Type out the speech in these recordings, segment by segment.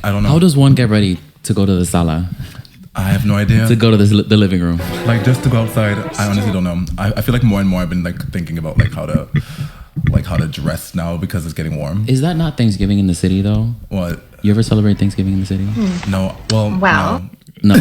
I don't know. How does one get ready to go to the sala? I have no idea. To go to the living room. Like just to go outside. I honestly don't know. I feel like more and more I've been like thinking about like how to dress now because it's getting warm. Is that not Thanksgiving in the city though? What? You ever celebrate Thanksgiving in the city? No. Well, Wow. No.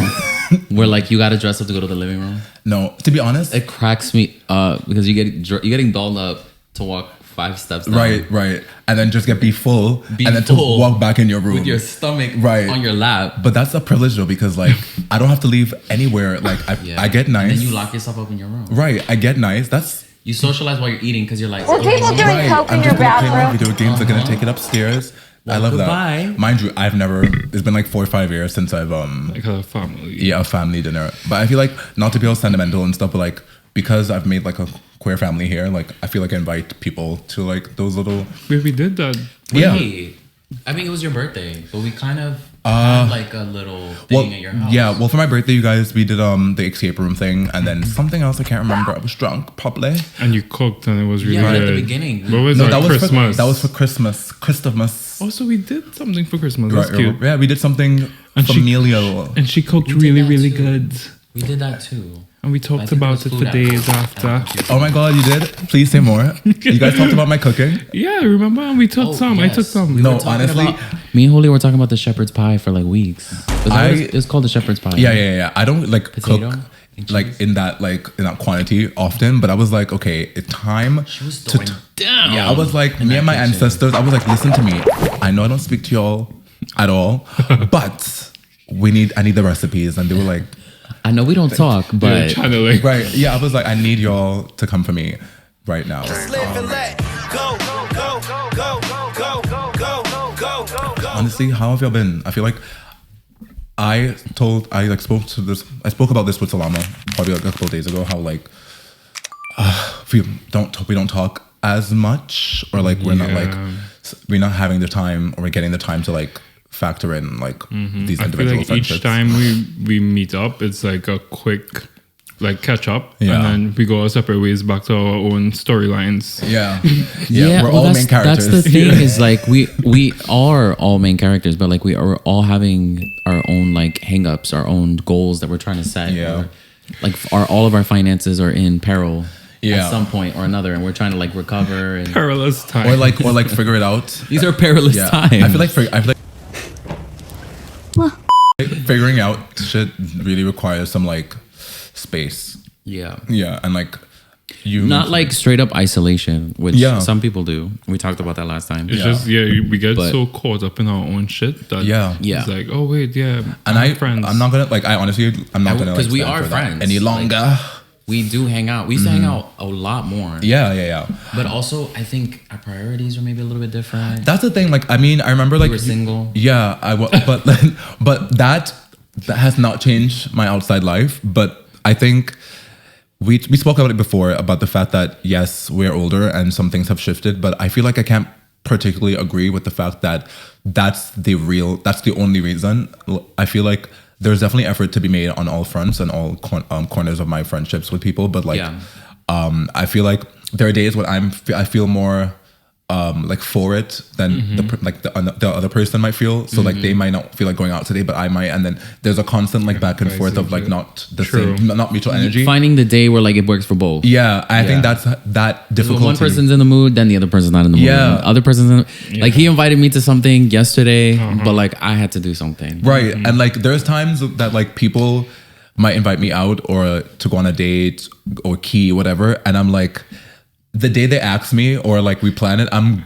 Where like you gotta dress up to go to the living room? No. To be honest. It cracks me up because you're getting dolled up to walk 5 steps down. Right. And then just be full and then to walk back in your room. With your stomach on your lap. But that's a privilege though because like I don't have to leave anywhere. Like I get nice. And then you lock yourself up in your room. Right. I get nice. You socialize while you're eating because you're like... Were people doing coke in your bathroom? I'm just going to play my video games. They're going to take it upstairs. Well, I love goodbye. that. Mind you, it's been like 4 or 5 years since I've... like a family. Yeah, a family dinner. But I feel like, not to be all sentimental and stuff, but like, because I've made like a queer family here, like, I feel like I invite people to like those little... We did that. Wait, I mean, it was your birthday, but we kind of had like a little thing at your house. Yeah, well, for my birthday, you guys, we did the escape room thing, and then something else I can't remember. I was drunk, probably. And you cooked, and it was really good. At the beginning. What was that? Christmas. That was for Christmas. Christmas. Oh, so we did something for Christmas. Right, That's cute. Yeah, we did something familial. And she cooked really good. We did that too. And we talked about it for days after. Oh my God, you did? Please say more. You guys talked about my cooking? Yeah, remember? And we took some. Yes. I took some. No, honestly. Me and Holy were talking about the shepherd's pie for like weeks. It's called the shepherd's pie. Yeah. I don't like potato, cook like in that quantity often, but I was like, okay, it's time she was throwing down. Yeah, I was like, me and my ancestors, I was like, listen to me. I know I don't speak to y'all at all, but I need the recipes. And they were like, I know we don't talk, but right. Yeah, I was like, I need y'all to come for me right now. Honestly, how have y'all been? I feel like I spoke about this with Selama probably like a couple of days ago. How like we don't talk as much, or like we're not having the time, or we're getting the time to like factor in like these individual friendships. Each time we meet up, it's like a quick like catch up, and then we go our separate ways back to our own storylines. Yeah, we're all main characters. That's the thing is like we are all main characters, but like we are all having our own like hang-ups, our own goals that we're trying to set. Like all of our finances are in peril. At some point or another, and we're trying to like recover and perilous time, or like figure it out. These are perilous times. I feel like figuring out shit really requires some like space. Yeah, and like not like straight up isolation, which some people do. We talked about that last time. It's just we get so caught up in our own shit that it's like, oh wait, and friends. I'm not gonna like. I honestly, I'm not gonna because we are friends any longer. Like, we do hang out. We used to hang out a lot more. Yeah. But also, I think our priorities are maybe a little bit different. That's the thing. Like, I mean, I remember like we were single. Yeah, but that has not changed my outside life. But I think we spoke about it before about the fact that yes, we're older and some things have shifted. But I feel like I can't particularly agree with the fact that that's the only reason. I feel like there's definitely effort to be made on all fronts and all corners of my friendships with people, but like, I feel like there are days when I feel more like for it than the other person might feel. So like they might not feel like going out today, but I might. And then there's a constant like back and forth of like not the same, not mutual energy. Finding the day where like it works for both. Yeah, I think that's that difficult. When one person's in the mood, then the other person's not in the mood. Yeah, other person's like he invited me to something yesterday, but like I had to do something. Right, and like there's times that like people might invite me out or to go on a date or key whatever, and I'm like, the day they ask me or like we plan it, I'm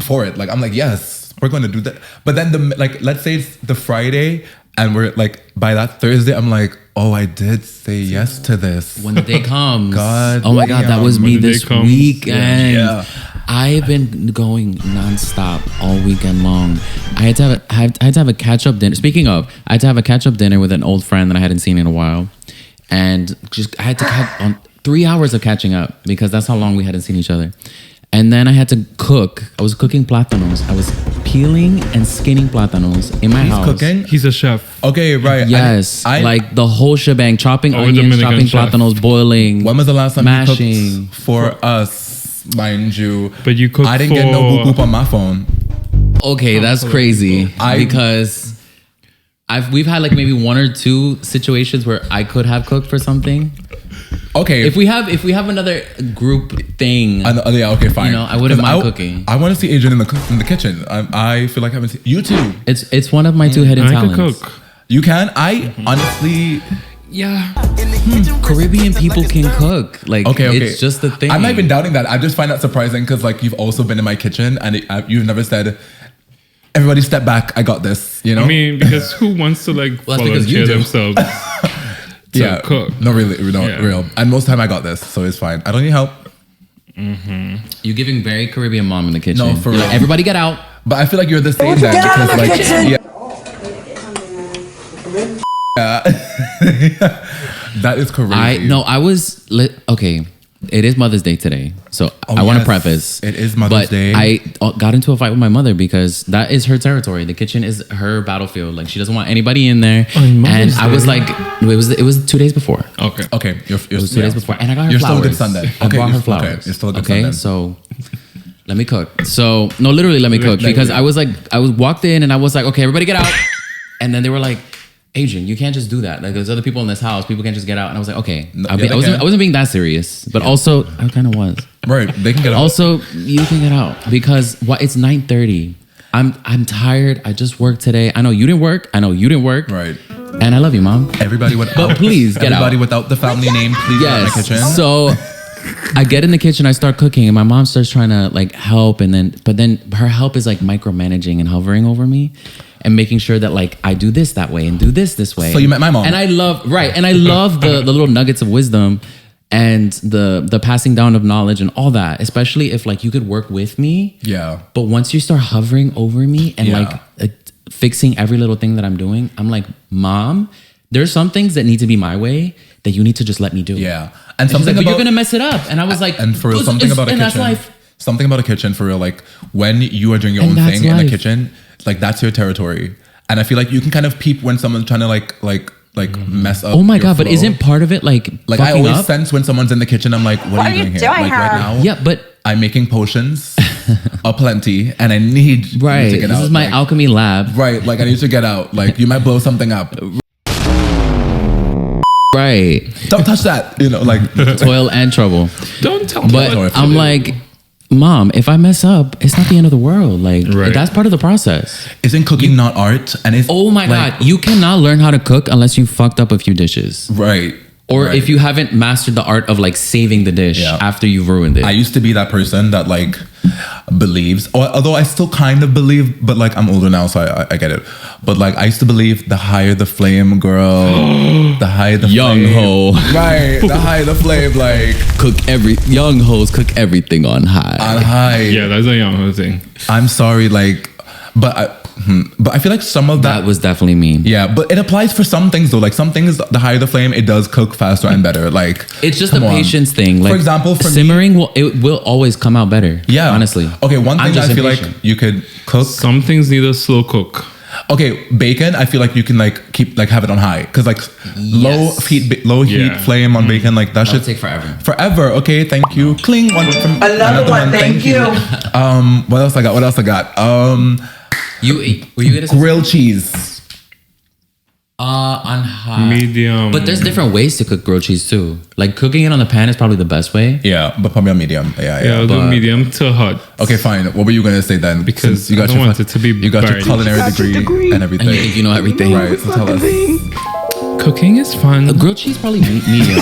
for it. Like I'm like, yes, we're going to do that. But then let's say it's the Friday and we're like by that Thursday, I'm like, oh, I did say yes to this. When the day comes, oh my God, that was me this weekend. Yeah. I've been going nonstop all weekend long. I had to have a catch up dinner. Speaking of, I had to have a catch up dinner with an old friend that I hadn't seen in a while, and I had to catch on 3 hours of catching up because that's how long we hadn't seen each other. And then I had to cook. I was cooking plátanos. I was peeling and skinning plátanos in my house. He's cooking? He's a chef. Okay, right. Yes. like the whole shebang. Chopping onions, chopping plátanos, boiling, when was the last time mashing. You cooked for us, mind you? But you cooked I didn't get no boop boop on my phone. Okay, that's crazy. Because we've had like maybe 1 or 2 situations where I could have cooked for something. Okay. If we have another group thing, yeah, okay, fine. You know, I wouldn't mind cooking. I want to see Adrian in the kitchen. I feel like I haven't seen you too. It's one of my 2 hidden talents. I could cook. You can. I honestly. Yeah. Caribbean people can cook. Like, Okay. it's just the thing. I'm not even doubting that. I just find that surprising because like you've also been in my kitchen and you've never said, "Everybody step back. I got this." You know. I mean, because who wants to like Well, that's because you volunteer do. themselves to cook? No, really, real. And most time I got this, so it's fine. I don't need help. You're giving very Caribbean mom in the kitchen. No, for You're real. like, everybody get out. But I feel like you're the same then Get out of because the like kitchen. that is crazy. I was okay. It is Mother's Day today, so I want to yes. preface. It is Mother's Day. I got into a fight with my mother because that is her territory. The kitchen is her battlefield. Like she doesn't want anybody in there. On And Mother's I was Day? like, it was 2 days before. Okay. Okay, you're It was 2 days before, and I got her You're flowers. still a good son then. I brought her okay, flowers. you're still a good son then. So let me cook. So no, literally, let me cook because Literally. I was walked in and I was like, okay, everybody get out. And then they were like, Adrian, you can't just do that. Like there's other people in this house. People can't just get out. And I was like, okay, I wasn't being that serious, but also I kind of was. Right, they can get out. Also, you can get out because it's 9:30. I'm tired. I just worked today. I know you didn't work. I know you didn't work. Right. And I love you, Mom. Everybody without. But please get everybody out. without the family name, please get out of my kitchen. So I get in the kitchen, I start cooking, and my mom starts trying to like help, but then her help is like micromanaging and hovering over me and making sure that like I do this that way and do this way. So you met my mom. And I love the little nuggets of wisdom and the passing down of knowledge and all that, especially if like you could work with me. Yeah. But once you start hovering over me and Yeah. like fixing every little thing that I'm doing, I'm like, Mom, there's some things that need to be my way that you need to just let me do. Yeah. And she's like, but you're gonna mess it up. And I was like, and for real, something about a and that's kitchen. life. Something about a kitchen for real. Like when you are doing your And own that's thing in the life. kitchen, like that's your territory. And I feel like you can kind of peep when someone's trying to like mess up. Oh my your God, but flow. isn't part of it like like I fucking always up? sense when someone's in the kitchen. I'm like, what are you doing here? doing Like right here? now, Yeah, but I'm making potions aplenty, and I need you right, to get this out. is my like, alchemy lab. right. Like I need to get out. Like you might blow something up. Right, Don't touch that. You know, like toil and trouble. Don't tell me But what to I'm do. like, Mom, if I mess up, it's not the end of the world. Like Right. that's part of the process. isn't cooking not art? And it's Oh my like, God, you cannot learn how to cook unless you fucked up a few dishes. right. Or right. if you haven't mastered the art of like saving the dish Yeah. after you've ruined it. I used to be that person that like believes, although I still kind of believe, but like I'm older now, so I get it. But like I used to believe the higher the flame, girl, the higher the Young flame. ho. Right, the higher the flame, like Young hoes cook everything on high. on high. Yeah, that's a young thing. I'm sorry, like, but I feel like some of That was definitely mean. yeah, but it applies for some things though. Like some things, the higher the flame, it does cook faster and better. Like It's just a come on. patience thing. Like for example, for me, simmering will always come out better. yeah, honestly. Okay, one I'm thing that just I feel impatient. like you could cook. Some things need a slow cook. Okay, bacon. I feel like you can like keep like have it on high because like low heat Yeah. flame on bacon like that That'll should take forever. forever. Okay, thank you. Cling one from Another one, thank you. What else I got? Were you gonna say Grilled cheese. on high? Medium. But there's different ways to cook grilled cheese too. Like cooking it on the pan is probably the best way. Yeah, but probably on medium. Yeah. Yeah, I'll do but- medium to hot. Okay, fine. What were you gonna say then? Because Since you got I don't your want it to be you got your buried. culinary You got your degree and And you think everything. you know everything. Right. So tell us. Cooking is fun Grilled cheese probably medium.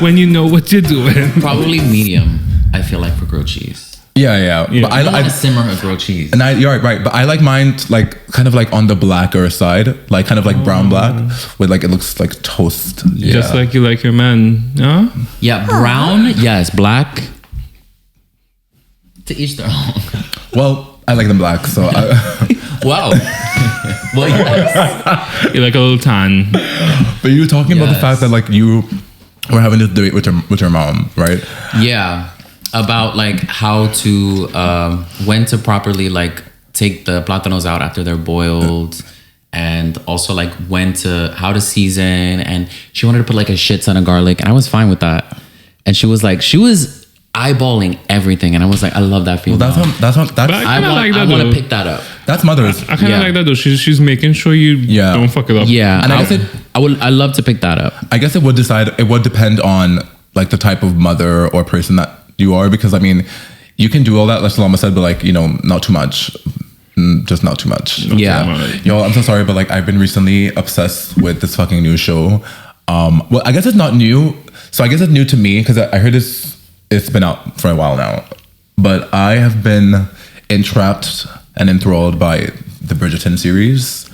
when you know what you're doing. Probably medium. I feel like for grilled cheese. Yeah. Yeah. But I don't want I to simmer a grilled cheese. and you're right. But I like mine like kind of like on the blacker side, like kind of like brown black, with like it looks like toast. Yeah. Just like you like your man. Huh? Yeah, brown. Yes, black. To each their own. Well, I like them black, so. Wow. Well, yes. You like a little tan. But you were talking about the Yes. fact that like you were having this debate with your mom, right? Yeah, about like how to when to properly like take the plátanos out after they're boiled, and also like how to season. And she wanted to put like a shit ton of garlic, and I was fine with that. And she was eyeballing everything, and I was like, I love that feeling. Well, that's But I kinda like that, want though. to pick that up. that's mothers. I kind of Yeah. like that though. She's making sure you Yeah. don't fuck it up. Yeah, And I I, guess I love to pick that up. I guess it would depend on like the type of mother or person that you are, because I mean, you can do all that, like Selama said, but like, you know, not too much. Just not too much. Yeah. Yo, I'm so sorry, but like I've been recently obsessed with this fucking new show. Well, I guess it's not new. So I guess it's new to me because I heard it's been out for a while now. But I have been entrapped and enthralled by the Bridgerton series.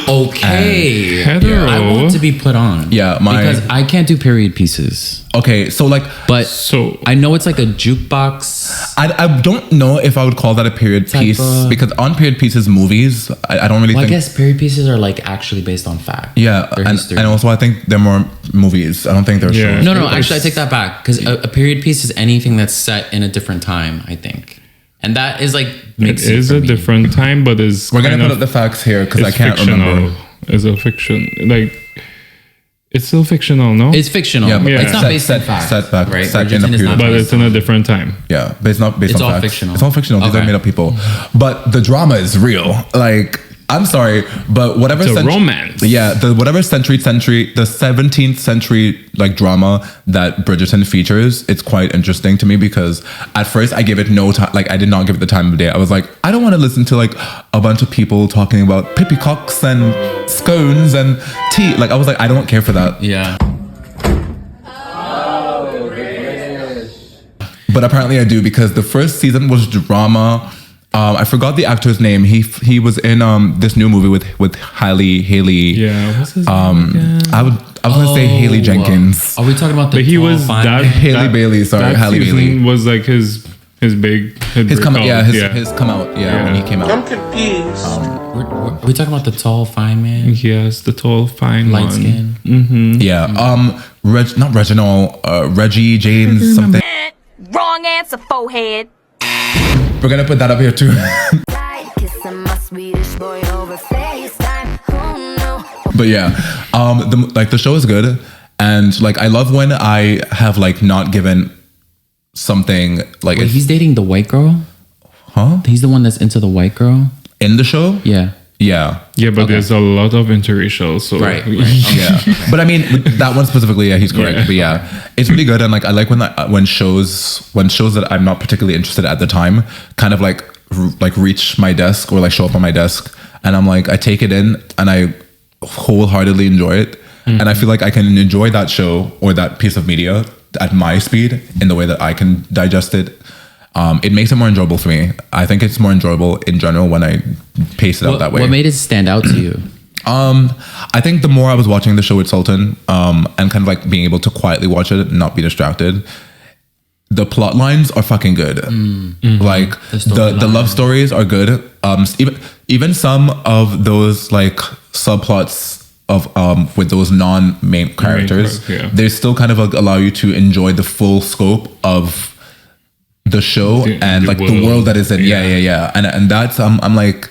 Okay, Hetero. I want to be put on. Yeah, because I can't do period pieces. Okay, so like, But So- I know it's like a jukebox. I don't know if I would call that a period Type piece, of- because on period pieces movies, I don't really Well, I think. guess period pieces are like actually based on fact. Yeah, Their history. and also I think they're more movies. I don't think they're Yeah. shows. No, actually, I take that back because a period piece is anything that's set in a different time, I think. And that is like, It makes is for a me. different time, but it's We're gonna kind put of- up the facts here because I it's can't remember. It's a fiction. Like, it's still fictional, no? It's fictional. Yeah, but Yeah. It's not set- based set- on fact. set back- right? set in a Bridgerton is period. not but based it's in a different time. Yeah, but it's not based It's on all facts. fictional. It's all fictional. These are Okay. made up people. But the drama is real. Like, I'm sorry, but whatever It's a cent- romance. Yeah, whatever the 17th century like drama that Bridgerton features, it's quite interesting to me because at first I gave it no time. Like, I did not give it the time of day. I was like, I don't want to listen to like a bunch of people talking about pippy cocks and scones and tea. Like, I was like, I don't care for that. Yeah. But apparently I do, because the first season was drama. I forgot the actor's name. He was in this new movie with Haley. Yeah, what's his name again? I was gonna say Haley Jenkins. Are we talking about the But he tall, was fine that man? Haley Bailey, sorry, that Halle season Bailey. was like his big His come breakout. yeah, his come out when he came out. I'm confused. Are we talking about the tall, fine man? Yes, the tall, fine Light one. skin? Yeah. Not Reginald, Reggie James something. Wrong answer, forehead. We're gonna put that up here too. Kissing my Swedish boy over FaceTime. Oh no. But yeah, the show is good, and like I love when I have like not given something like Wait, he's dating the white girl? huh He's the one that's into the white girl? in the show. Yeah. Yeah. Yeah, but there's a lot of interracial, so Right. Yeah, but I mean that one specifically. Yeah, he's correct. Yeah. But yeah, it's really good, and like I like when shows that I'm not particularly interested at the time kind of like reach my desk or like show up on my desk, and I'm like I take it in and I wholeheartedly enjoy it, and I feel like I can enjoy that show or that piece of media at my speed in the way that I can digest it. It makes it more enjoyable for me. I think it's more enjoyable in general when I pace it out that way. What made it stand out to you? I think the more I was watching the show with Sultan, and kind of like being able to quietly watch it and not be distracted, the plot lines are fucking good. Like the love stories are good. Even some of those like subplots of with those non-main characters, yeah. they still kind of like allow you to enjoy the full scope of the show and the like the world. world that is in. Yeah. And that's I'm like.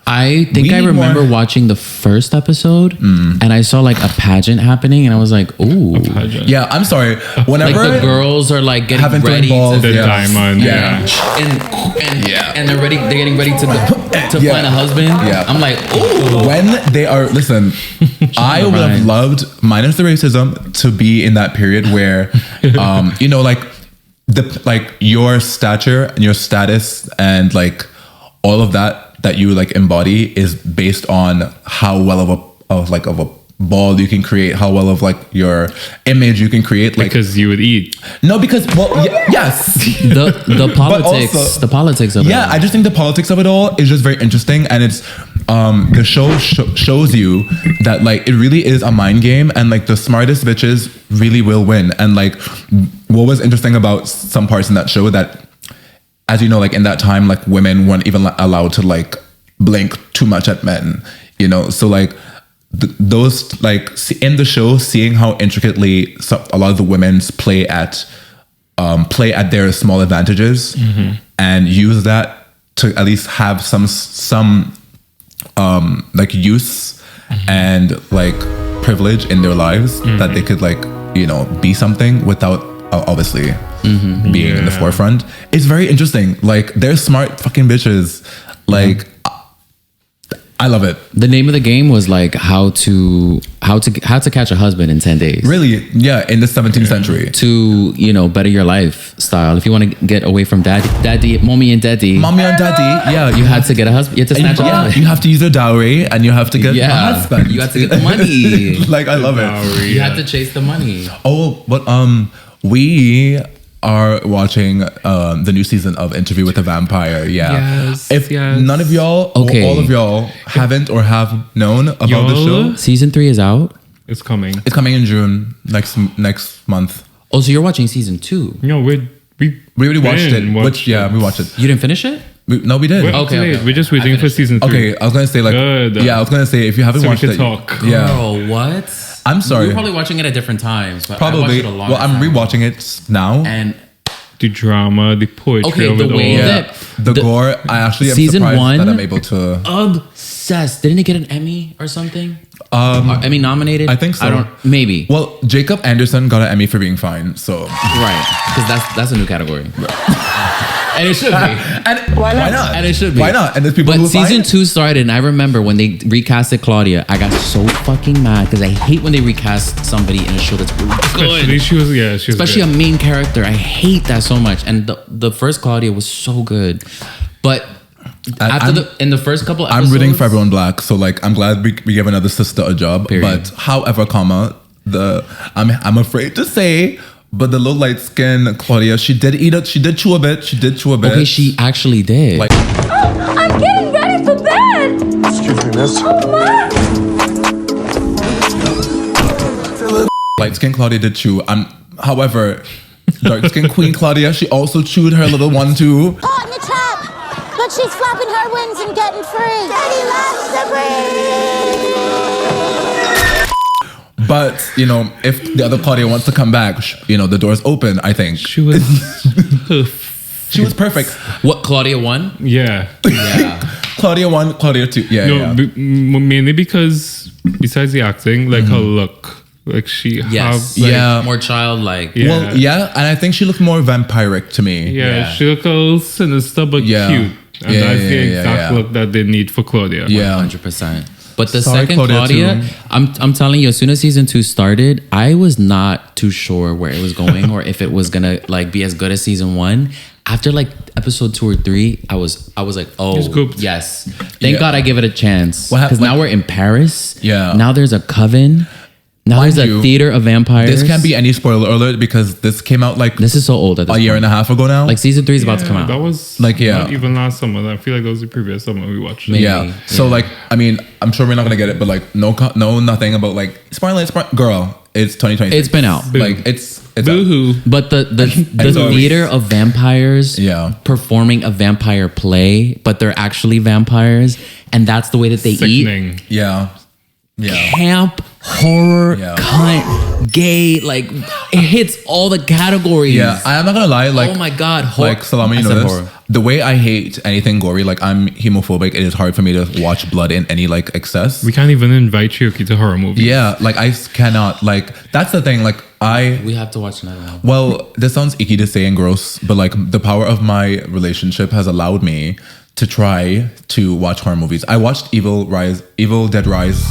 I think We I need remember more- watching the first episode and I saw like a pageant happening and I was like, ooh. Yeah, I'm sorry. Whenever Like the girls are like getting Having to ready involve to, The Yeah. diamond, Yeah. and they're getting ready to Yeah. find a husband. Yeah. I'm like, ooh. when they are listen, I would have Right. loved, minus the racism, to be in that period where you know, like your stature and your status and like all of that you like embody is based on how well of a ball you can create, how well of like your image you can create, like because you would eat. no, because yes. The politics, also- the politics of it. Yeah, I just think the politics of it all is just very interesting, and it's the show shows you that like it really is a mind game, and like the smartest bitches really will win. And like what was interesting about some parts in that show that, as you know, like in that time, like women weren't even allowed to like blink too much at men, you know. So like those like in the show, seeing how intricately a lot of the women's play at their small advantages and use that to at least have some like use and like privilege in their lives, that they could like, you know, be something without obviously being in the forefront. It's very interesting. Like, they're smart fucking bitches. Like, I love it. The name of the game was like how to catch a husband in 10 days. Really? Yeah, in the 17th century. To, you know, better your lifestyle. If you want to get away from daddy, mommy and daddy. Mommy and daddy, yeah. You had to get a husband. You had to snatch a husband. You have to use a dowry and you have to get a husband. You have to get the money. Like, I love it. You have to chase the money. Oh, but we are watching the new season of Interview with a Vampire. Yeah. If none of y'all, or all of y'all haven't or have known about the show. Season 3 is out. It's coming. It's coming in June next month. Oh, so you're watching season 2? No, we already watched it. We watched it. You didn't finish it? No, we did. Okay. We're just waiting for season 3. Okay, I was gonna say I was gonna say if you haven't watched it, talk. Yeah. Girl, what? I'm sorry. You're probably watching it at different times. But Probably. I watched it a long Well, I'm rewatching it now. And the drama, the poetry of the it way all. that the gore. I actually am season surprised 1 that I'm able to. obsessed. Didn't it get an Emmy or something? Um, Emmy nominated? I think so. I don't. Maybe. Well, Jacob Anderson got an Emmy for being fine. So Right, because that's a new category. And it should be. and why not? And it should be. Why not? And there's people But who season find 2 started, and I remember when they recasted Claudia, I got so fucking mad because I hate when they recast somebody in a show that's really good. Especially she was Especially good. a main character. I hate that so much. And the first Claudia was so good. But in the first couple episodes, I'm rooting for everyone black, so like I'm glad we give another sister a job. Period. But however, I'm afraid to say, but the little light skin Claudia, she did chew a bit. Okay, she actually did. Like, I'm getting ready for bed! Excuse me, miss. light skin Claudia did chew. However, dark skin Queen Claudia, she also chewed her little one too. Caught in the trap, but she's flapping her wings and getting free. Daddy loves the breeze. But you know, if the other Claudia wants to come back, you know, the door's open. I think She was she was perfect. What, Claudia 1? yeah. Yeah. Claudia 1, Claudia 2. Yeah, No, yeah. mainly because besides the acting, like her look, like she Yes. have like, Yeah. More childlike. Yeah. Well, yeah, and I think she looked more vampiric to me. Yeah, she look a little sinister but Yeah. cute. And Yeah, that's the yeah, exact yeah. look that they need for Claudia. Yeah. 100%. But the Sorry, second Claudia Claudia, too. I'm telling you, as soon as season 2 started, I was not too sure where it was going or if it was gonna like be as good as season 1. After like episode 2 or 3, I was like, oh It's good. yes, thank Yeah. God I give it a chance. What hap- Because now we're in Paris. Yeah. Now there's a coven. Now Mind there's a you, theater of vampires. This can't be any spoiler alert because this came out like This is so old at this a year point. and a half ago now. Like season 3 is about to come out. That was Like, yeah. not even last summer. I feel like that was the previous summer we watched. Maybe. yeah. So Yeah. like, I mean, I'm sure we're not gonna get it, but like, no, nothing about like spoiler. Girl, it's 2020. It's been out. Like it's out. Boo-hoo. But the so- theater of vampires Yeah. performing a vampire play, but they're actually vampires, and that's the way that they eat. Sickening. Yeah. Yeah. Camp, horror, Yeah. cunt, gay, like it hits all the categories. Yeah. I'm not gonna lie. Like, oh my god, like Selama, you I know said this. horror. The way I hate anything gory, like I'm homophobic. It is hard for me to watch blood in any like excess. We can't even invite Chioke to horror movies. Yeah. Like I cannot. Like that's the thing. Like We have to watch another one. Well, this sounds icky to say and gross, but like the power of my relationship has allowed me to try to watch horror movies. I watched Evil Dead Rise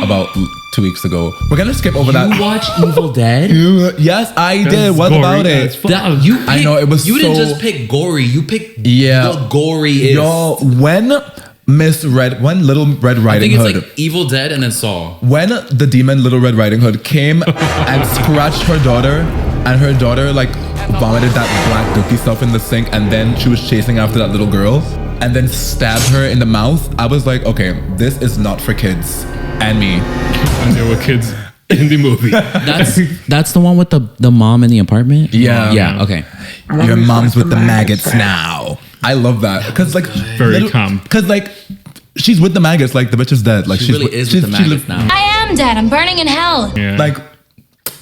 about 2 weeks ago. We're gonna skip over that. You watch Evil Dead? Yes, I That's did. What gory about as it? fuck. I know, it was You didn't so- just pick gory. You picked Yeah. the gory. Yo, when Little Red I Riding think it's Hood, like Evil Dead and then Saw. when the demon Little Red Riding Hood came and scratched her daughter, and her daughter like vomited that black dookie stuff in the sink, and then she was chasing after that little girl, and then stabbed her in the mouth. I was like, okay, this is not for kids and me. And there were kids in the movie. That's the one with the mom in the apartment. Yeah. Yeah. Okay. Your mom's with the maggots now. I love that because like Very calm. Because like she's with the maggots, like the bitch is dead. Like She she's really is with the maggots now. I am dead. I'm burning in hell. Yeah. Like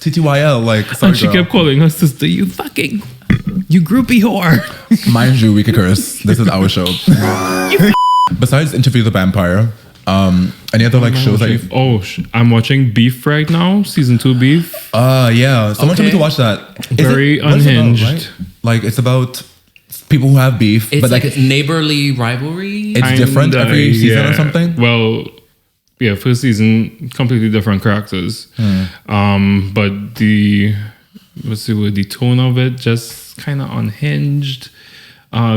TTYL. Like sorry, and she girl. kept calling her sister, you groupie whore. Mind you, we could curse. This is our show. Besides Interview with the Vampire, Any other like shows that you? I'm watching Beef right now, season 2 Beef. Yeah. Someone told me to watch that. Very unhinged. Like it's about people who have beef, It's but like like neighborly rivalry. it's different every season or something. Well, yeah, first season completely different characters. But the tone of it just kind of unhinged.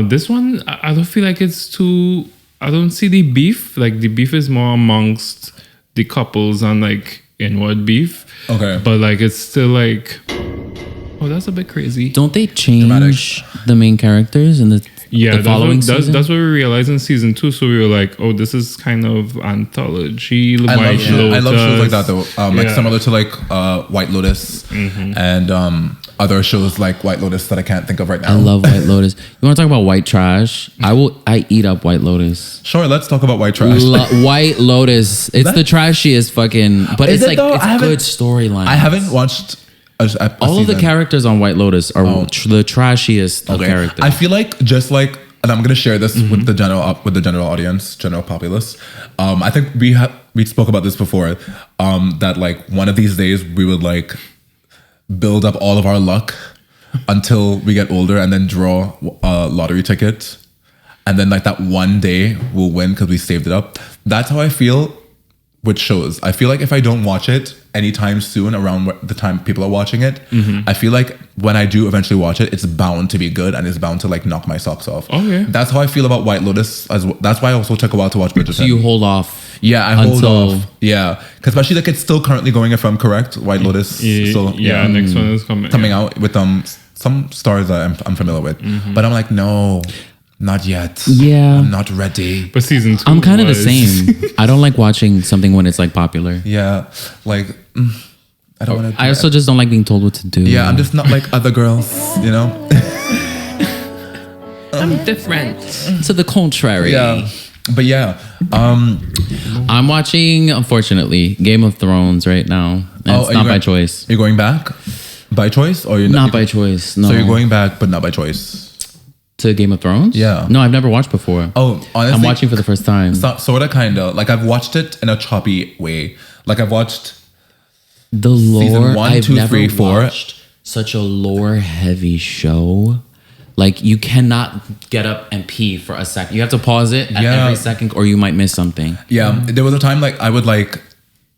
This one, I don't feel like it's too. I don't see the beef. Like the beef is more amongst the couples and like inward beef. Okay. But like it's still like, oh, that's a bit crazy. Don't they change the main characters in the following season? That's what we realized in season 2. So we were like, oh, this is kind of anthology. I love shows like that though. Like Yeah. similar to like White Lotus and other shows like White Lotus that I can't think of right now. I love White Lotus. You want to talk about white trash? I eat up White Lotus. Sure, let's talk about White Trash. White Lotus. It's the trashiest fucking. But Is it's it like though? it's a good storyline. I haven't watched a All of the season. characters on White Lotus are the trashiest of characters. I feel like just like, and I'm gonna share this with the general audience, general populace. I think we spoke about this before. That like one of these days we would like build up all of our luck until we get older and then draw a lottery ticket, and then like that one day we'll win because we saved it up. That's how I feel with shows. I feel like if I don't watch it anytime soon around the time people are watching it, I feel like when I do eventually watch it, it's bound to be good and it's bound to like knock my socks off. Okay. That's how I feel about White Lotus as well. That's why I also took a while to watch Bridgerton. So you hold off. Yeah, I hold off. Yeah, because especially like it's still currently going, if I'm correct, White Lotus. So Yeah, next one is coming out with some stars that I'm familiar with. But I'm like, no, not yet. Yeah. I'm not ready. But season 2 I'm kind of the was- same. I don't like watching something when it's like popular. Yeah, like I don't want to. I also just don't like being told what to do. Yeah, I'm just not like other girls, you know. I'm different. To the contrary. Yeah, but yeah. I'm watching, unfortunately, Game of Thrones right now. And it's not by choice. You're going back by choice, or you're Not by choice. No. So you're going back, but not by choice. to Game of Thrones? Yeah. No, I've never watched before. Oh, honestly, I'm watching for the first time. Sort of, kind of. Like I've watched it in a choppy way. Like I've watched The lore. Season 1, I've 2, never 3, 4. watched such a lore-heavy show. Like you cannot get up and pee for a second. You have to pause it at every second, or you might miss something. Yeah, there was a time like I would like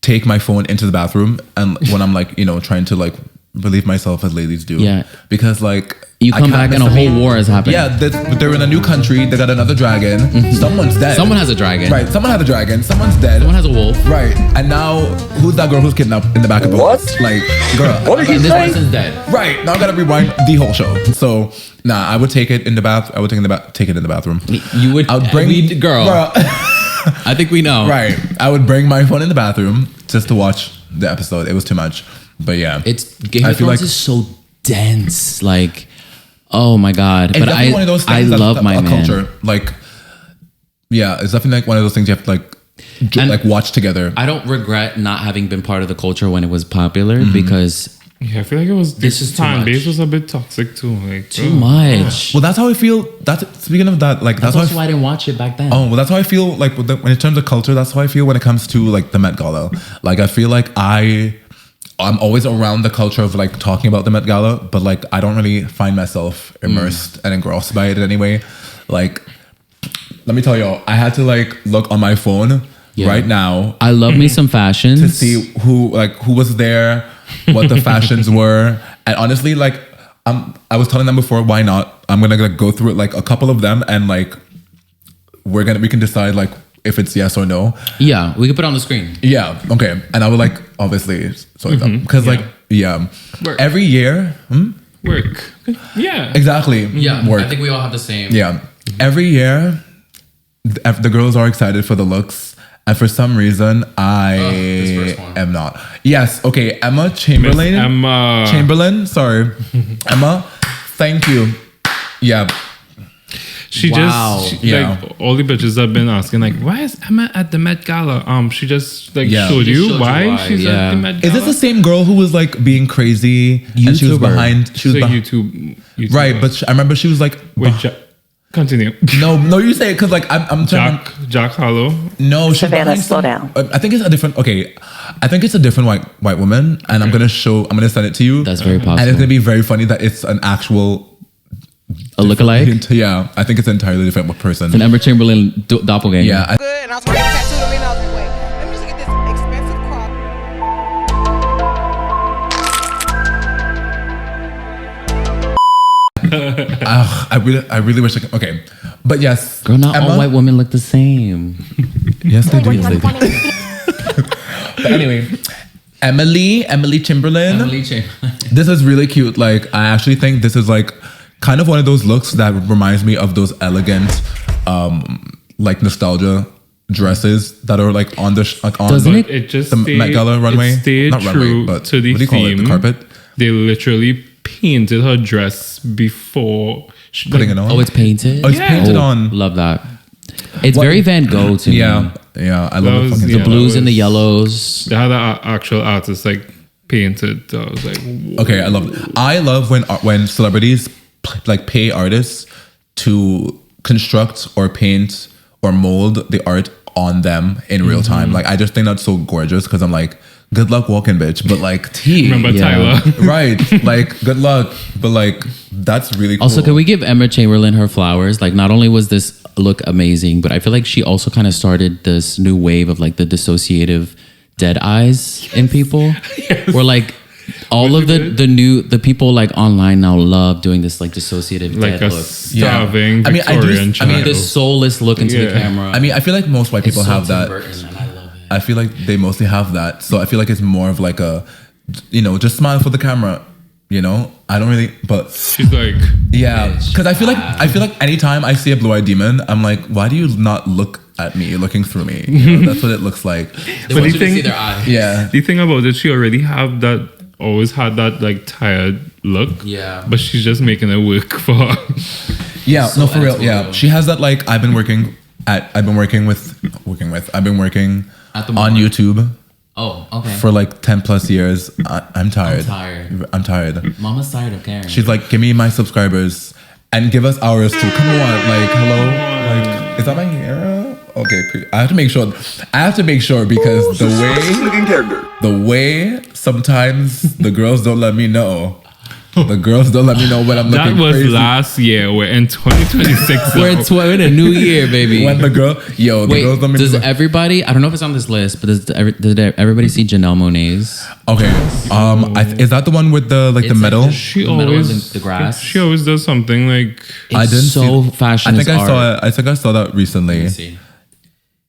take my phone into the bathroom, and when I'm like trying to like relieve myself as ladies do. Yeah, because like you I come can't back and miss a the whole beat. war has happened. Yeah, they're in a new country. They got another dragon. Someone's dead. Someone has a dragon. Right. Someone has a dragon. Someone's dead. Someone has a wolf. Right. And now who's that girl who's kidnapped in the back of the What? Like, girl. What did you And this say? person's dead. Right. Now I gotta rewind the whole show. So I would take it in the bath. I would take it in the bathroom. You would. I would bring girl. I think we know. Right. I would bring my phone in the bathroom just to watch the episode. It was too much. But yeah. It's Game I of feel Thrones like- is so dense. Like, oh my god! It's But definitely one of those I things that's love my a man. culture. Like, yeah, it's definitely like one of those things you have to And like watch together. I don't regret not having been part of the culture when it was popular because Yeah, I feel like it was This is too time much. base was a bit toxic too. Like too much. Well, that's how I feel. That's speaking of that. Like That's that's also how why I didn't watch it back then. Oh, well, that's how I feel. Like when in terms of culture, that's how I feel when it comes to like the Met Gala. Like I feel like I'm always around the culture of like talking about the Met Gala, but like I don't really find myself immersed and engrossed by it in any way. Like, let me tell y'all, I had to like look on my phone right now I love me some fashions. to see who was there, what the fashions were, and honestly, like I was telling them before, why not? I'm gonna like, go through it, like a couple of them, and like we can decide like if it's yes or no. Yeah, we could put it on the screen. Yeah, okay. And I would like obviously because like Work. every year, work. Yeah. exactly. Yeah, work. I think we all have the same. Yeah, every year the girls are excited for the looks. And for some reason, this first one. am not. Yes, okay. Emma Chamberlain. Miss Emma. Chamberlain. Sorry, Emma. Thank you. Yeah. She Wow. just Yeah. like all the bitches have been asking like, why is Emma at the Met Gala? She just like Yeah. showed She you showed you why why, she's yeah. at the Met Is Gala. this the same girl who was like being crazy and she was YouTuber. behind? She She's was a behind. YouTube Right, but I remember she was like. Wait, Continue. No, you say it because like I'm trying. Jack Harlow. No, she's Savannah, behind slow down. I think it's a different. Okay, I think it's a different white woman, and I'm gonna send it to you. That's very possible. And it's gonna be very funny that it's an actual A lookalike? Yeah, I think it's an entirely different person. An Emma Chamberlain doppelganger. Yeah, Good, and I was going to get tattooed on me, and I was like, wait, let me just get this expensive crop. I really wish I could. Okay, but yes, Girl, not Emma, all white women look the same. Yes, they do. But anyway, Emily Chamberlain. Emily Chamberlain. This is really cute. Like, I actually think this is like kind of one of those looks that reminds me of those elegant, like nostalgia dresses that are like on the on Doesn't the, it? It just the Met Gala runway. It stayed Not true runway, but to the what do you call it? theme. The carpet. They literally painted her dress before Putting it on. Oh, it's painted? Oh, it's painted on. Love that. It's What- very Van Gogh to me. Yeah, I love That the was- fucking yeah. The blues that and the was- yellows. They had an actual artist like painted. I was like, whoa. Okay, I love it. I love when celebrities like pay artists to construct or paint or mold the art on them in real time. Like, I just think that's so gorgeous because I'm like, good luck walking, bitch. But like, Remember Yeah. Tyler? right? Like, good luck. But like, that's really cool. Also, can we give Emma Chamberlain her flowers? Like, not only was this look amazing, but I feel like she also kind of started this new wave of like the dissociative dead eyes in people. Where like all of the people like online now love doing this like dissociative Like dead a look. starving I mean, I do- Victorian I mean, child. The soulless look into the Yeah. camera. I mean, I feel like most white people It's so have Tim that. Burton, and I love it. I feel like they mostly have that. So I feel like it's more of like a, just smile for the camera. I don't really, but She's like, yeah, Bitch. because I feel like anytime I see a blue-eyed demon, I'm like, why do you not look at me, looking through me? That's what it looks like. They But want the you to see thing- their eyes. Yeah, the thing about it, she already always had that like tired look. Yeah. But she's just making it work for her. yeah, So no, for real. Yeah, editorial. she has that like I've been working at on YouTube Oh, okay. for like 10 plus years. I'm tired. I'm tired. Mama's tired of caring. She's like, give me my subscribers and give us ours too. Come on, like, hello, like, is that my hair? Okay, I have to make sure because the way sometimes the girls don't let me know. The girls don't let me know when I'm That looking was crazy. last year. We're in 2026. We're in a new year, baby. When the girls don't does know. everybody? I don't know if it's on this list, but did everybody see Janelle Monáe's? Okay, is that the one with the It's the medal? like She the medal always in the grass. She always does something like It's so fashion. I think is I saw art. it. I think I saw that recently. Let me see.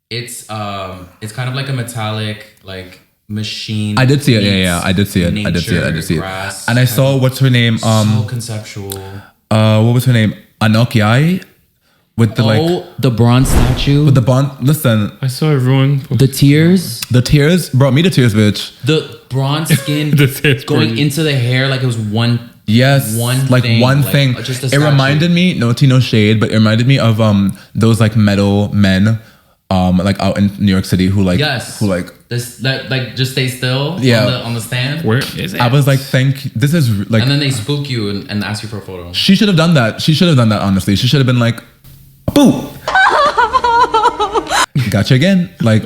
It's kind of like a metallic like machine. I did see it. meets Yeah. I did see it. nature, grass, And I saw what's her name? so conceptual. What was her name? Anokiai with the the bronze statue. with the bond. Listen, I saw everyone. the tears. the tears brought me to tears, bitch. The bronze skin The tears going bring- into the hair like it was one. Yes, One like thing, one like, thing. just a It statue. reminded me, no tea, no shade, but it reminded me of those like metal men, like out in New York City who like Yes. who like. This that like just stay still. Yeah. On the stand. Where is it? I was like, this is like. And then they spook you and ask you for a photo. She should have done that. She should have done that. Honestly, she should have been like, boo. Gotcha again. Like,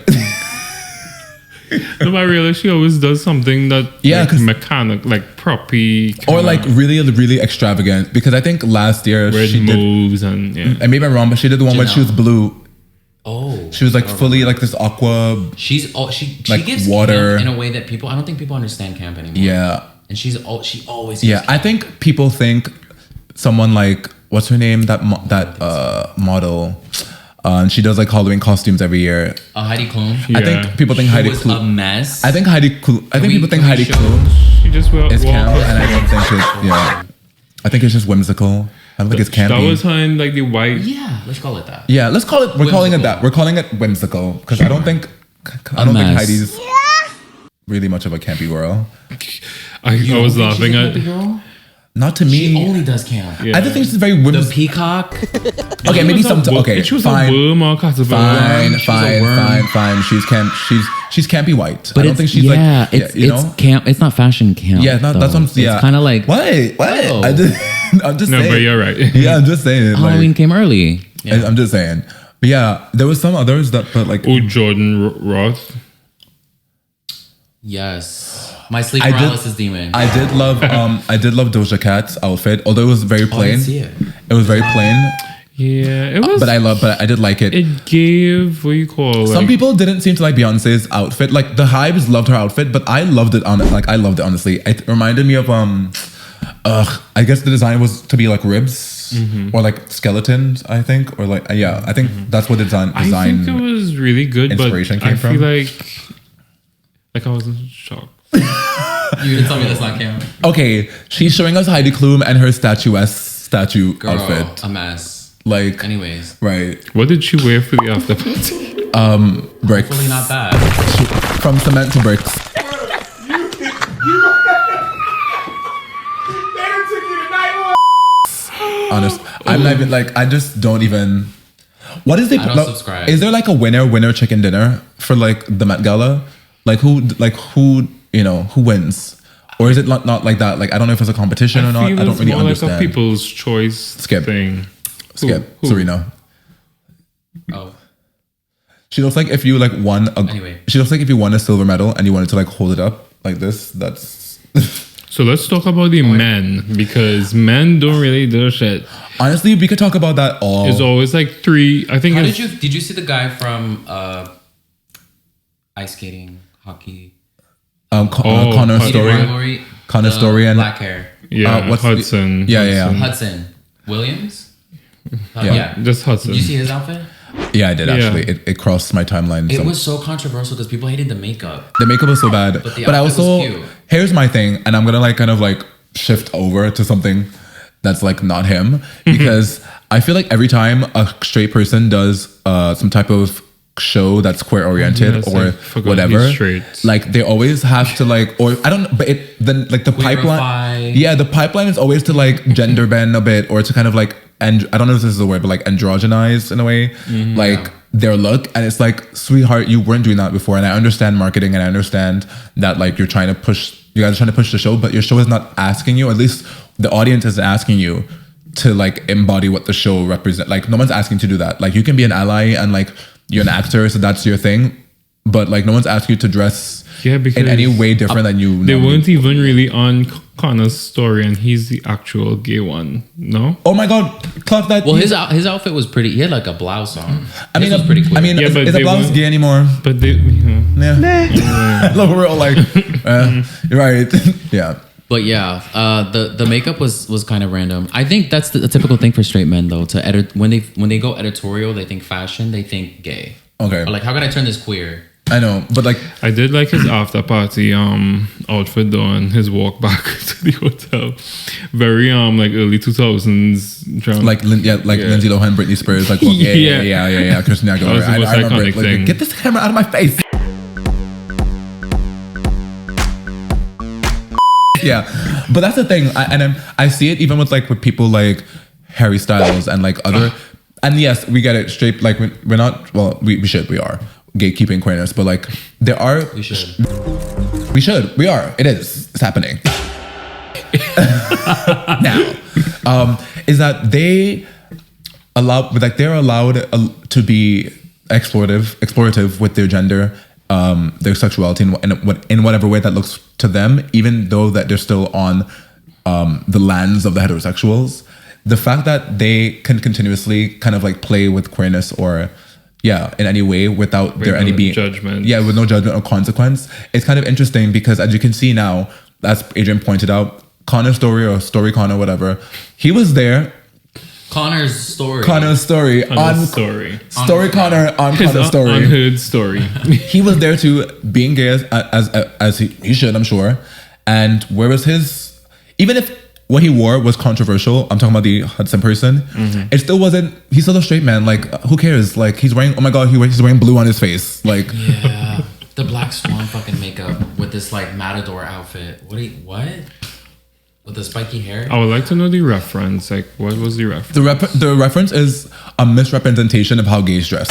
No, but really, she always does something that Yeah, like 'cause- mechanic, like proppy, or like really, really extravagant. Because I think last year red she did. moves and yeah. I may be wrong, but she did the one where she was blue. Oh. She was like fully like this aqua. She like gives water. camp in a way that I don't think people understand camp anymore. Yeah, And she always yeah. gives I think people think someone like what's her name that model. And she does like Halloween costumes every year. Heidi Klum. I Yeah. think people think She Heidi was a Klum. mess. I think people think we Heidi show- Klum She just will is walk camp, up. and I don't think it. Yeah, I think it's just whimsical. I don't think it's campy. That was her in like the white. Yeah, let's call it that. Yeah, let's call it. We're calling it Whimsical. that. We're calling it whimsical because I don't think mess. Heidi's really much of a campy girl. I was laughing at. Girl? Not to She me. only does camp. Yeah. I just think she's very The whimsical. peacock. Okay, maybe She was a some. wo- Okay, She was fine, a worm or caterpillar. fine, She's a worm. fine. She's camp. She's campy white. But I don't think she's like. it's you know. camp. It's not fashion camp. Yeah, that's though. what I'm. Yeah, It's kind of like what? Oh. I did. I'm just No, saying. but you're right. Yeah, I'm just saying. Halloween Like, came early. Yeah. I'm just saying. But yeah, there was some others that, but like, Oh, Jordan Roth. Yes. My sleep I did- paralysis demon. I did love Doja Cat's outfit, although it was very I plain. didn't see it. It was very plain, Yeah, it was. but I did like it. It gave, what do you call, Some people didn't seem to like Beyonce's outfit. Like the Hives loved her outfit, but I loved it I loved it honestly. It reminded me of I guess the design was to be like ribs or like skeletons, I think, or like I think that's what the design. I think it was really good, but inspiration came I feel from. like I was in shock. You didn't tell me that's not Cam. Okay, she's showing us Heidi Klum and her statue Girl, outfit. a mess. Like, Anyways, right, What did she wear for the after party? bricks hopefully not bad. from cement to bricks. Honest, I'm not even like I just don't even. What is the? I don't subscribe. Is there like a winner chicken dinner for like the Met Gala? Like who who wins? Or is it not like that? Like I don't know if it's a competition or not. I don't really more understand. like a people's choice Skip. thing. Skip. Who? Serena. Oh, She looks like if you like won a. Anyway. She looks like if you won a silver medal and you wanted to like hold it up like this. That's. So let's talk about the men, because men don't really do shit. Honestly, we could talk about that all. It's always like three. I think how it's, did you see the guy from ice skating, hockey, Connor Hudson. Story. rivalry? Connor The Story and black hair. yeah, what's the- Hudson. Yeah. Hudson Williams. Yeah. Just Hudson. Did you see his outfit? Yeah, I did Yeah. actually. It crossed my timeline. It So- was so controversial because people hated the makeup. The makeup was so bad. But the But I outfit also, was cute. here's my thing, and I'm gonna like kind of like shift over to something that's like not him, because I feel like every time a straight person does some type of show that's queer oriented Yes, I or forgot whatever, he's straight. like they always have to like, or I don't, but it then like the pipeline, Queerify. yeah, the pipeline is always to like gender bend a bit or to kind of like, and I don't know if this is a word, but like androgenize in a way, like their look. And it's like, sweetheart, you weren't doing that before. And I understand marketing and I understand that like you guys are trying to push the show, but your show is not asking you, at least the audience is asking you to like embody what the show represents. Like no one's asking you to do that. Like you can be an ally and like you're an actor, so that's your thing. But like no one's asking you to dress because in any way different than you. They normally weren't even really on Connor's story, and he's the actual gay one. No. Oh my god, Club that. Well, his outfit was pretty. He had like a blouse on. I mean, His was pretty cool. I mean, Yeah, but is a they blouse won't- gay anymore? But they, Yeah. We're all like, you're right. Yeah. But yeah, the makeup was kind of random. I think that's the typical thing for straight men though. To edit when they go editorial, they think fashion, they think gay. Okay. Or like, how can I turn this queer? I know, but like, I did like his after party outfit though, and his walk back to the hotel. Very like early 2000s drunk. like Lindsay Lohan, Britney Spears, like, well, Yeah. yeah, Christina That was Aguilera. the most I remember it. iconic thing. Like, get this camera out of my face. Yeah, but that's the thing, I see it even with people like Harry Styles and like other, and yes, we get it straight. Like we're not, well, we are gatekeeping queerness, but like there are, We should. we are. It's happening now. Is that they're allowed to be explorative with their gender, their sexuality in whatever way that looks to them, even though that they're still on the lands of the heterosexuals. The fact that they can continuously kind of like play with queerness or in any way without there any being judgment. Yeah, with no judgment or consequence. It's kind of interesting because as you can see now, as Adrian pointed out, Connor's story or Story Connor, whatever, he was there. Story. Story Connor's Story Connor on His Connor's story. unheard story. He was there too, being gay as he should, I'm sure. And where was his? Even if what he wore was controversial, I'm talking about the Hudson person. It still wasn't. He's still a straight man. Like, who cares? Like, he's wearing. Oh my god, he's wearing blue on his face. Like, Yeah, the Black Swan fucking makeup with this like matador outfit. What? With the spiky hair. I would like to know the reference. Like, what was the reference? the reference is a misrepresentation of how gays dress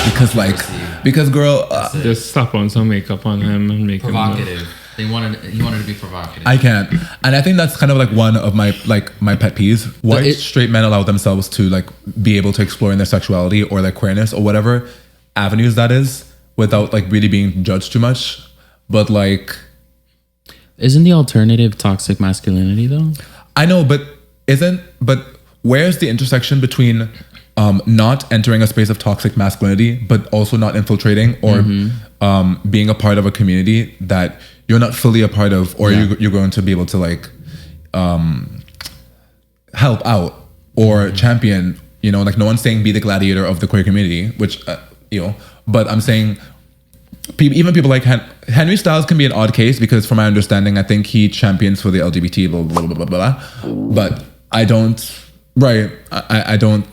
because girl, Just slap on some makeup on him and make Provocative. him. He wanted to be provocative. I can't. And I think that's kind of like one of my pet peeves. Why straight men allow themselves to like be able to explore in their sexuality or their queerness or whatever avenues that is without like really being judged too much. But like, isn't the alternative toxic masculinity though? I know, but where's the intersection between not entering a space of toxic masculinity, but also not infiltrating or being a part of a community that you're not fully a part of, or you're going to be able to like help out or champion, you know, like no one's saying be the gladiator of the queer community, which, you know, but I'm saying even people like Henry Styles can be an odd case because from my understanding, I think he champions for the LGBT, blah, blah, blah, blah, blah. But I don't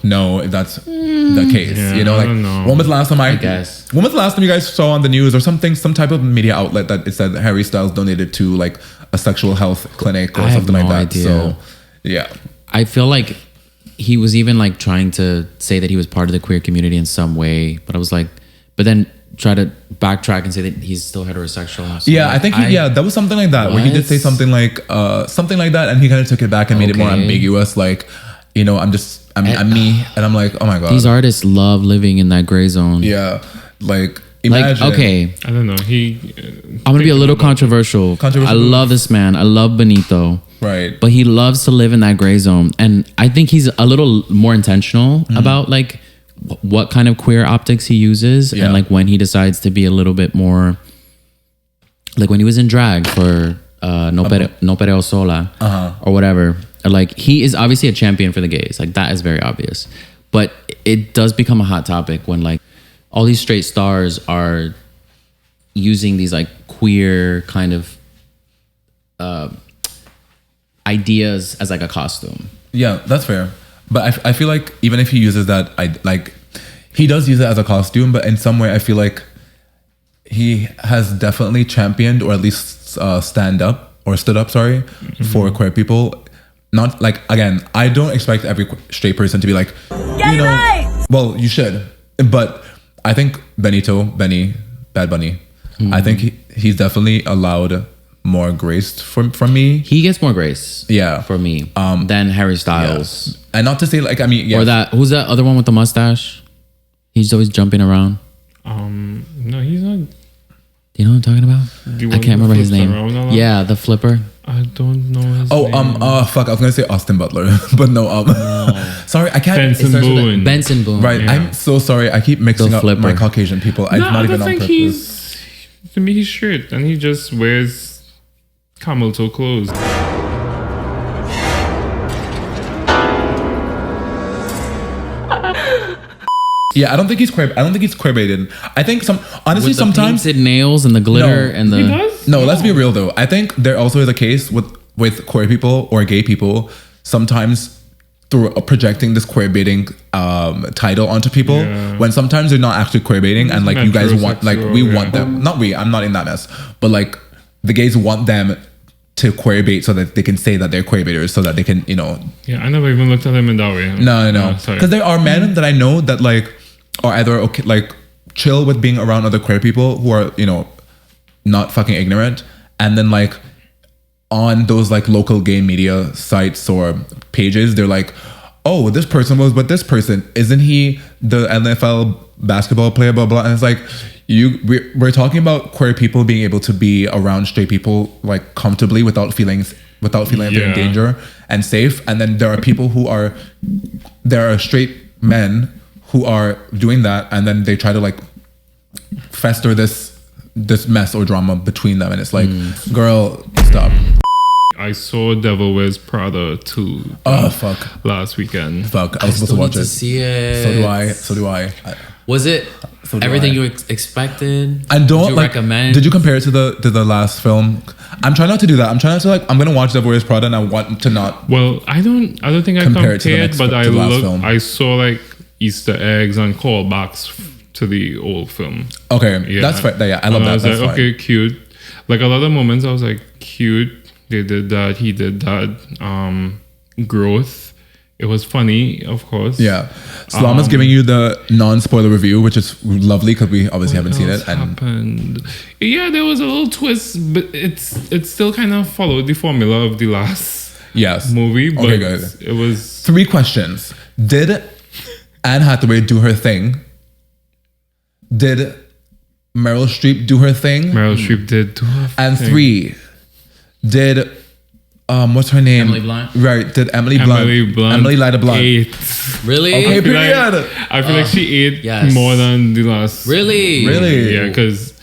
know if that's the case. Yeah, you know, like when was the last time when was the last time you guys saw on the news or something, some type of media outlet that it said Harry Styles donated to like a sexual health clinic or something like that? Idea. So yeah. I feel like he was even like trying to say that he was part of the queer community in some way, but I was like, but then try to backtrack and say that he's still heterosexual. So yeah, I think that was something like that where he did say something like that, and he kind of took it back and made it more ambiguous, like, you know, I'm me, and I'm like, oh my god, these artists love living in that gray zone. Yeah, like imagine. Like, okay, I don't know. I'm gonna be a little controversial. I love this man. I love Benito. Right, but he loves to live in that gray zone, and I think he's a little more intentional about like what kind of queer optics he uses, and like when he decides to be a little bit more, like when he was in drag for No Pereo Sola or whatever. Like he is obviously a champion for the gays, like that is very obvious, but it does become a hot topic when like all these straight stars are using these like queer kind of ideas as like a costume. Yeah, that's fair. But I feel like even if he uses that, he does use it as a costume, but in some way I feel like he has definitely championed or at least stood up, for queer people. Not like, again, I don't expect every straight person to be like, you know, right. Well, you should. But I think Bad Bunny, I think he's definitely allowed more grace from me. He gets more grace, for me, than Harry Styles. Yeah. And not to say like, I mean, or that who's that other one with the mustache? He's always jumping around. No, he's not. Do you know what I'm talking about? I can't remember his name. Yeah, the flipper. I don't know his name. Fuck, I was gonna say Austin Butler, but no, sorry, I can't. Benson Boone. Benson Boone. Right, yeah. I'm so sorry. I keep mixing up my Caucasian people. I'm not even on purpose. To me, he's straight, and he just wears camel toe clothes. Yeah, I don't think he's queer. I don't think he's queer baited. I think honestly with the sometimes painted nails and the glitter and the. He does? No, let's be real though. I think there also is a case with queer people or gay people sometimes through projecting this queer baiting title onto people when sometimes they're not actually queer baiting and like you guys want like we want them. Not we. I'm not in that mess. But like the gays want them to queer bait so that they can say that they're queer baiters so that they can, you know. Yeah, I never even looked at them in that way. No. Because there are men that I know that like are either okay, like chill with being around other queer people who are, you know, not fucking ignorant, and then like on those like local gay media sites or pages, they're like, oh, this person was with this person, isn't he the NFL basketball player, blah blah. And it's like we're talking about queer people being able to be around straight people like comfortably without feeling like they're in danger and safe, and then there are straight men who are doing that, and then they try to like fester this mess or drama between them, and it's like, girl, stop. I saw Devil Wears Prada 2. Oh fuck! Last weekend. Fuck! I was supposed to watch it. See it. So do I. Was it everything you expected? I don't Did you recommend. Did you compare it to the last film? I'm trying not to do that. I'm trying not to I'm gonna watch Devil Wears Prada, and I want to not. Well, I don't think I compared, but I saw like Easter eggs and callbacks to the old film. Okay, that's fair. Yeah, I love that. I was that's like, fine. okay, cute. Like a lot of moments, I was like, cute. They did that. He did that. Growth. It was funny, of course. Yeah. Selama's giving you the non-spoiler review, which is lovely because we obviously haven't seen it. And Happened. Yeah, there was a little twist, but it still kind of followed the formula of the last yes. movie. But Okay, good. it was 3 questions. Did Anne Hathaway do her thing? Did Meryl Streep do her thing? Meryl Streep did do her And thing. 3, did what's her name? Emily Blunt? Right. Did Emily Blunt? Emily Lyda Blunt. ate. Really? Okay, I feel period. like, I feel like she ate yes. more than the last. Really? Really? Yeah, because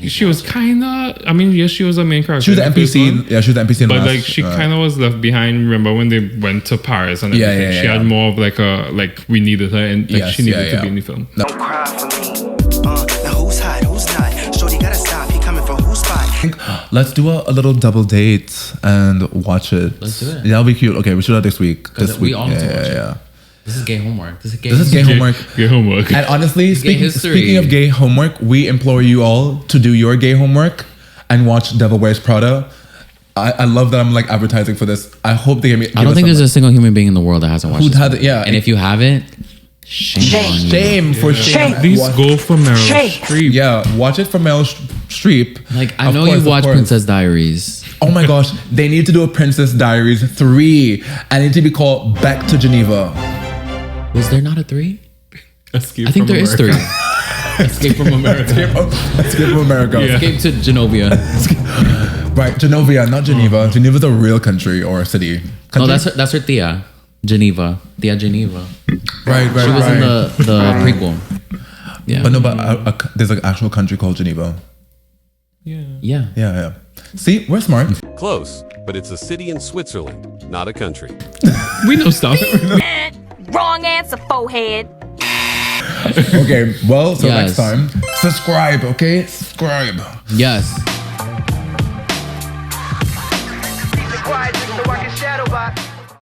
she was kind of. I mean, yes, she was a main character. She was the in the first one, NPC. Yeah, she was the NPC in the but last, like she kind of was left behind. Remember when they went to Paris and Yeah, everything? yeah, She yeah. had more of like a we needed her and like Yes, she needed yeah, to be yeah. in the film. Don't cry for me. Now who's hot, who's not? Shorty gotta stop. He coming from whose spot? Let's do a little double date and watch it. Let's do it. Yeah, that'll be cute. Okay, we should do that this week. This we week. all need to watch it. Yeah. This is gay homework. This is gay. This is gay homework. Get homework. And honestly, gay history. speaking of gay homework, we implore you all to do your gay homework and watch Devil Wears Prada. I love that I'm like advertising for this. I hope they give me. I don't think there's a single human being in the world that hasn't watched Who this had movie. it, yeah. And if you haven't, shame on you. shame for shame. At least go for Meryl Streep. Yeah, watch it from Meryl Streep. Like, I Of know course, you of watched course. Princess Diaries. Oh my gosh, they need to do a Princess Diaries 3. And it need to be called Back to Geneva. Was there not a 3? Escape I think from there is America. 3. Escape from America. Let's get from America. Yeah. Escape to Genovia. Right, Genovia, not Geneva. Geneva's a real country or a city. No, Country? that's her Thea. Geneva. Thea Geneva. right. She was in the prequel. Yeah. But no, but there's an actual country called Geneva. Yeah. Yeah. Yeah. See, we're smart. Close, but it's a city in Switzerland, not a country. We know stuff. Wrong answer, forehead. Okay, well, so Yes. next time, subscribe, okay? Subscribe. Yes.